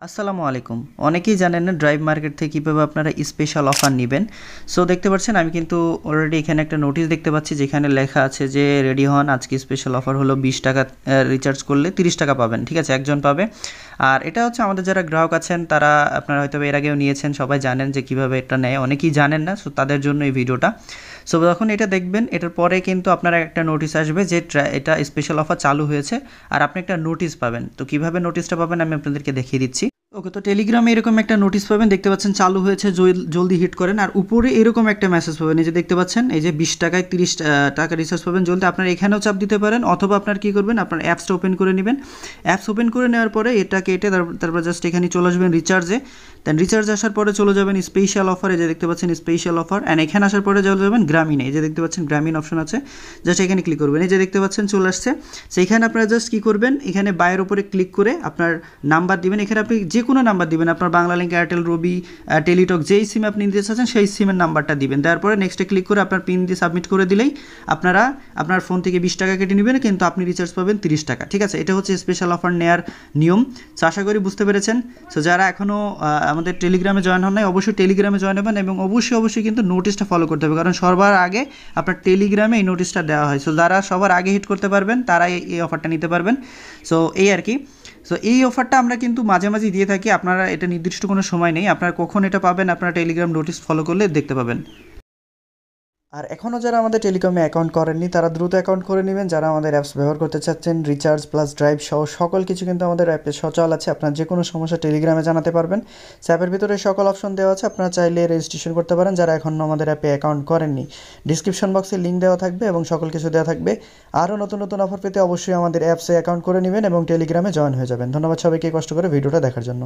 আসসালামু আলাইকুম। অনেকেই জানেন না ড্রাইভ মার্কেট থেকে কীভাবে আপনারা স্পেশাল অফার নেবেন। সো দেখতে পাচ্ছেন আমি কিন্তু অলরেডি এখানে একটা নোটিশ দেখতে পাচ্ছি যেখানে লেখা আছে যে রেডি হন, আজকে স্পেশাল অফার হলো 20 টাকা রিচার্জ করলে 30 টাকা পাবেন। ঠিক আছে, একজন পাবে। আর এটা হচ্ছে আমাদের যারা গ্রাহক আছেন তারা আপনারা হয়তো এর আগেও নিয়েছেন, সবাই জানেন যে কীভাবে এটা নেয়, অনেকেই জানেন না। সো তাদের জন্য এই ভিডিওটা। সো যখন এটা দেখবেন এটার পরে কিন্তু আপনারা একটা নোটিশ আসবে যে এটা স্পেশাল অফার চালু হয়েছে, আর আপনি একটা নোটিশ পাবেন। তো কীভাবে নোটিশটা পাবেন আমি আপনাদেরকে দেখিয়ে দিচ্ছি। ওকে, তো টেলিগ্রামে এরকম একটা নোটিশ পাবেন, দেখতে পাচ্ছেন চালু হয়েছে, জলদি হিট করেন। আর উপরে এরকম একটা মেসেজ পাবেন, এই যে দেখতে পাচ্ছেন, এই যে 20 টাকায় 30 টাকা রিচার্জ পাবেন জলদি। আপনার এখানেও চাপ দিতে পারেন, অথবা আপনার কী করবেন, আপনার অ্যাপসটা ওপেন করে নেবেন। অ্যাপস ওপেন করে নেওয়ার পরে এটা কেটে তারপর জাস্ট এখানে চলে আসবেন রিচার্জে। দেন রিচার্জ আসার পরে চলে যাবেন স্পেশাল অফার, এই যে দেখতে পাচ্ছেন স্পেশাল অফার। অ্যান্ড এখানে আসার পরে চলে যাবেন গ্রামীণে, এই যে দেখতে পাচ্ছেন গ্রামীণ অপশন আছে, জাস্ট এখানে ক্লিক করবেন। এই যে দেখতে পাচ্ছেন চলে আসছে। সেইখানে আপনারা জাস্ট কী করবেন, এখানে বায়ের উপরে ক্লিক করে আপনার নাম্বার দিবেন। এখানে আপনি যে কোনো নাম্বার দিবেন, আপনার বাংলালিংক, এয়ারটেল, রবি, টেলিটক, যেই সিম আপনি নিতে চাচ্ছেন সেই সিমের নাম্বারটা দিবেন। তারপরে নেক্সটে ক্লিক করে আপনার পিন দিয়ে সাবমিট করে দিলেই আপনারা আপনার ফোন থেকে 20 টাকা কেটে নেবেন, কিন্তু আপনি রিচার্জ পাবেন 30 টাকা। ঠিক আছে, এটা হচ্ছে স্পেশাল অফার নেওয়ার নিয়ম। সো আশা করি বুঝতে পেরেছেন। সো যারা এখনও আমাদের টেলিগ্রামে জয়েন হন নাই, অবশ্যই টেলিগ্রামে জয়েন হবেন, এবং অবশ্যই কিন্তু নোটিশটা ফলো করতে হবে, কারণ সবার আগে আপনার টেলিগ্রামে এই নোটিশটা দেওয়া হয়। সো যারা সবার আগে হিট করতে পারবেন তারাই এই অফারটা নিতে পারবেন। সো এই আর কি। সো এই অফারটা আমরা কিন্তু মাঝে মাঝে দিয়ে থাকি, আপনারা এটা নির্দিষ্ট কোনো সময় নেই, আপনারা কখন এটা পাবেন আপনারা টেলিগ্রাম নোটিশ ফলো করলে দেখতে পাবেন। আর এখনও যারা আমাদের টেলিকমে অ্যাকাউন্ট করেননি তারা দ্রুত অ্যাকাউন্ট করে নেবেন। যারা আমাদের অ্যাপস ব্যবহার করতে চাচ্ছেন, রিচার্জ প্লাস ড্রাইভ সহ সকল কিছু কিন্তু আমাদের অ্যাপে সচল আছে। আপনার যে কোনো সমস্যা টেলিগ্রামে জানাতে পারবেন। অ্যাপের ভিতরে সকল অপশন দেওয়া আছে, আপনারা চাইলে রেজিস্ট্রেশন করতে পারেন যারা এখনও আমাদের অ্যাপে অ্যাকাউন্ট করেননি। ডিসক্রিপশন বক্সে লিঙ্ক দেওয়া থাকবে এবং সকল কিছু দেওয়া থাকবে। আরও নতুন নতুন অফার পেতে অবশ্যই আমাদের অ্যাপসে অ্যাকাউন্ট করে নেবেন এবং টেলিগ্রামে জয়েন হয়ে যাবেন। ধন্যবাদ সবাইকে কষ্ট করে ভিডিওটা দেখার জন্য।